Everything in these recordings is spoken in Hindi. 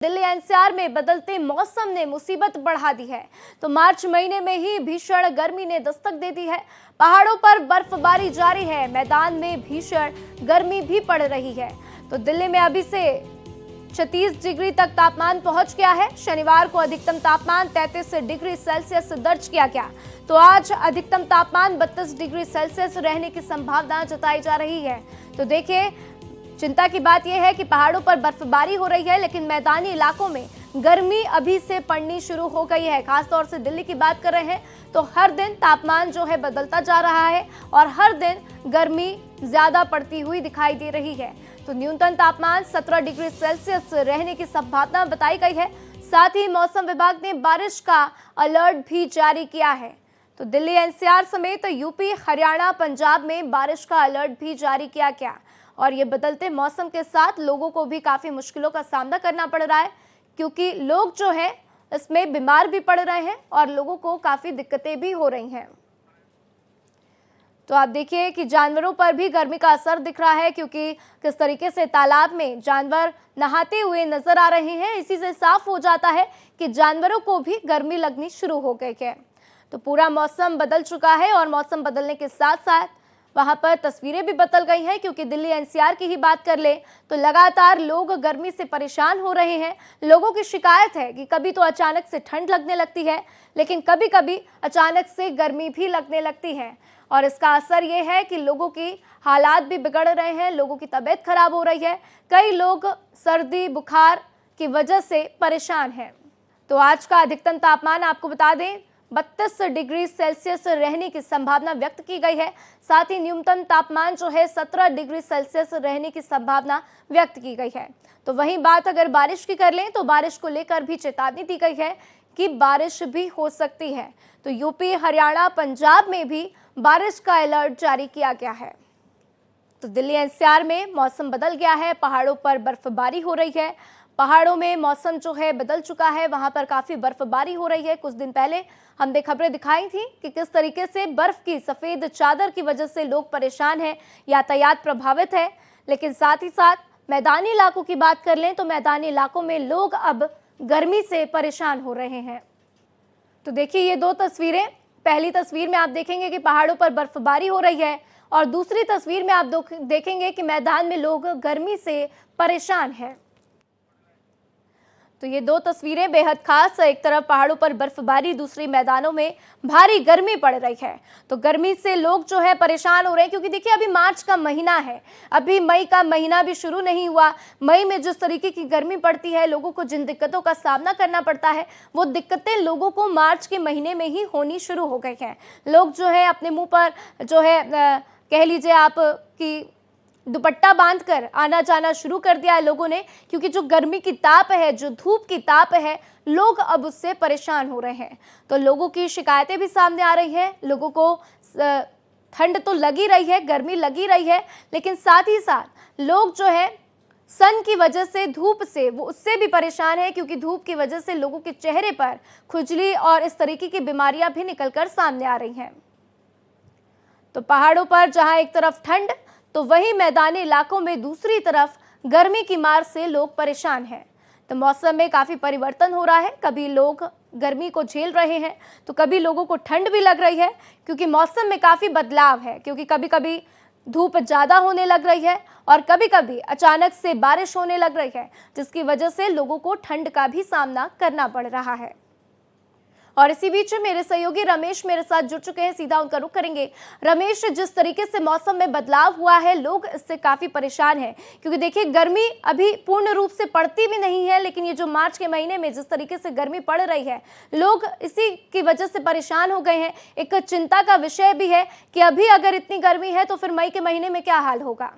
दिल्ली एनसीआर में बदलते मौसम ने मुसीबत बढ़ा दी है। तो मार्च महीने में ही भीषण गर्मी ने दस्तक दे दी है। पहाड़ों पर बर्फबारी जारी है, मैदान में भीषण गर्मी भी पड़ रही है। तो दिल्ली में अभी से 36 डिग्री तक तापमान पहुंच गया है। शनिवार को अधिकतम तापमान 33 डिग्री सेल्सियस दर्ज किया गया। तो आज अधिकतम तापमान 32 डिग्री सेल्सियस रहने की संभावना जताई जा रही है। तो देखिए, चिंता की बात यह है कि पहाड़ों पर बर्फबारी हो रही है, लेकिन मैदानी इलाकों में गर्मी अभी से पड़नी शुरू हो गई है। खासतौर से दिल्ली की बात कर रहे हैं तो हर दिन तापमान जो है बदलता जा रहा है और हर दिन गर्मी ज्यादा पड़ती हुई दिखाई दे रही है। तो न्यूनतम तापमान 17 डिग्री सेल्सियस रहने की संभावना बताई गई है। साथ ही मौसम विभाग ने बारिश का अलर्ट भी जारी किया है। तो दिल्ली एनसीआर समेत यूपी, हरियाणा, पंजाब में बारिश का अलर्ट भी जारी किया गया और ये बदलते मौसम के साथ लोगों को भी काफी मुश्किलों का सामना करना पड़ रहा है, क्योंकि लोग जो है इसमें बीमार भी पड़ रहे हैं और लोगों को काफी दिक्कतें भी हो रही हैं। तो आप देखिए कि जानवरों पर भी गर्मी का असर दिख रहा है, क्योंकि किस तरीके से तालाब में जानवर नहाते हुए नजर आ रहे हैं। इसी से साफ हो जाता है कि जानवरों को भी गर्मी लगनी शुरू हो गई है। तो पूरा मौसम बदल चुका है और मौसम बदलने के साथ साथ वहां पर तस्वीरें भी बदल गई हैं, क्योंकि दिल्ली एनसीआर की ही बात कर ले तो लगातार लोग गर्मी से परेशान हो रहे हैं। लोगों की शिकायत है कि कभी तो अचानक से ठंड लगने लगती है, लेकिन कभी कभी अचानक से गर्मी भी लगने लगती है और इसका असर ये है कि लोगों की हालात भी बिगड़ रहे हैं, लोगों की तबीयत खराब हो रही है। कई लोग सर्दी बुखार की वजह से परेशान हैं। तो आज का अधिकतम तापमान आपको बता दें 32 डिग्री सेल्सियस रहने की संभावना व्यक्त की गई है। साथ ही न्यूनतम तापमान जो है 17 डिग्री सेल्सियस रहने की संभावना व्यक्त की गई है। तो वहीं बात अगर बारिश की कर लें तो बारिश को लेकर भी चेतावनी दी गई है कि बारिश भी हो सकती है। तो यूपी, हरियाणा, पंजाब में भी बारिश का अलर्ट जारी किया गया है। तो दिल्ली एनसीआर में मौसम बदल गया है, पहाड़ों पर बर्फबारी हो रही है। पहाड़ों में मौसम जो है बदल चुका है, वहां पर काफी बर्फबारी हो रही है। कुछ दिन पहले हमने खबरें दिखाई थी कि किस तरीके से बर्फ की सफेद चादर की वजह से लोग परेशान हैं, यातायात प्रभावित है। लेकिन साथ ही साथ मैदानी इलाकों की बात कर लें तो मैदानी इलाकों में लोग अब गर्मी से परेशान हो रहे हैं। तो देखिए ये दो तस्वीरें, पहली तस्वीर में आप देखेंगे कि पहाड़ों पर बर्फबारी हो रही है और दूसरी तस्वीर में आप देखेंगे कि मैदान में लोग गर्मी से परेशान हैं। तो ये दो तस्वीरें बेहद खास, एक तरफ पहाड़ों पर बर्फबारी, दूसरी मैदानों में भारी गर्मी पड़ रही है। तो गर्मी से लोग जो है परेशान हो रहे हैं, क्योंकि देखिए अभी मार्च का महीना है, अभी मई का महीना भी शुरू नहीं हुआ। मई में जिस तरीके की गर्मी पड़ती है, लोगों को जिन दिक्कतों का सामना करना पड़ता है, वो दिक्कतें लोगों को मार्च के महीने में ही होनी शुरू हो गई हैं। लोग जो है अपने मुँह पर जो है कह लीजिए आप कि दुपट्टा बांधकर आना जाना शुरू कर दिया है लोगों ने, क्योंकि जो गर्मी की ताप है, जो धूप की ताप है, लोग अब उससे परेशान हो रहे हैं। तो लोगों की शिकायतें भी सामने आ रही हैं। लोगों को ठंड तो लगी रही है, गर्मी लगी रही है, लेकिन साथ ही साथ लोग जो है सन की वजह से, धूप से, वो उससे भी परेशान है, क्योंकि धूप की वजह से लोगों के चेहरे पर खुजली और इस तरीके की बीमारियां भी निकलकर सामने आ रही हैं। तो पहाड़ों पर जहां एक तरफ ठंड, तो वहीं मैदानी इलाकों में दूसरी तरफ गर्मी की मार से लोग परेशान हैं। तो मौसम में काफ़ी परिवर्तन हो रहा है, कभी लोग गर्मी को झेल रहे हैं तो कभी लोगों को ठंड भी लग रही है, क्योंकि मौसम में काफ़ी बदलाव है। क्योंकि कभी कभी धूप ज़्यादा होने लग रही है और कभी कभी अचानक से बारिश होने लग रही है, जिसकी वजह से लोगों को ठंड का भी सामना करना पड़ रहा है। और इसी बीच मेरे सहयोगी रमेश मेरे साथ जुड़ चुके हैं, सीधा उनका रुख करेंगे। रमेश, जिस तरीके से मौसम में बदलाव हुआ है, लोग इससे काफी परेशान हैं, क्योंकि देखिए गर्मी अभी पूर्ण रूप से पड़ती भी नहीं है, लेकिन ये जो मार्च के महीने में जिस तरीके से गर्मी पड़ रही है, लोग इसी की वजह से परेशान हो गए हैं। एक चिंता का विषय भी है कि अभी अगर इतनी गर्मी है तो फिर मई के महीने में क्या हाल होगा।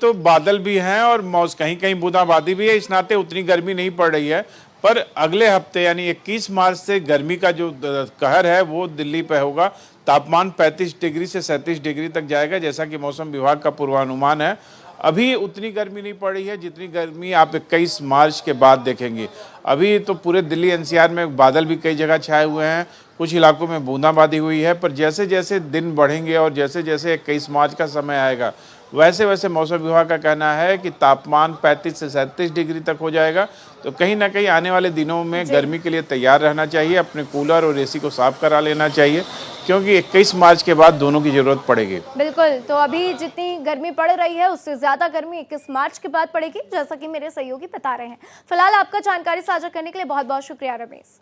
तो बादल भी हैं और कहीं कहीं बूंदाबांदी भी है, इस नाते उतनी गर्मी नहीं पड़ रही है। पर अगले हफ्ते यानी 21 मार्च से गर्मी का जो कहर है वो दिल्ली पे होगा। तापमान 35 डिग्री से 37 डिग्री तक जाएगा, जैसा कि मौसम विभाग का पूर्वानुमान है। अभी उतनी गर्मी नहीं पड़ी है जितनी गर्मी आप 21 मार्च के बाद देखेंगे। अभी तो पूरे दिल्ली एनसीआर में बादल भी कई जगह छाए हुए हैं, कुछ इलाकों में बूंदाबांदी हुई है। पर जैसे जैसे दिन बढ़ेंगे और जैसे जैसे 21 मार्च का समय आएगा, वैसे वैसे मौसम विभाग का कहना है कि तापमान 35 से 37 डिग्री तक हो जाएगा। तो कहीं ना कहीं आने वाले दिनों में गर्मी के लिए तैयार रहना चाहिए, अपने कूलर और एसी को साफ करा लेना चाहिए, क्योंकि 21 मार्च के बाद दोनों की जरूरत पड़ेगी। बिल्कुल, तो अभी जितनी गर्मी पड़ रही है उससे ज्यादा गर्मी 21 मार्च के बाद पड़ेगी, जैसा कि मेरे सहयोगी बता रहे हैं। फिलहाल आपका जानकारी साझा करने के लिए बहुत बहुत शुक्रिया रमेश।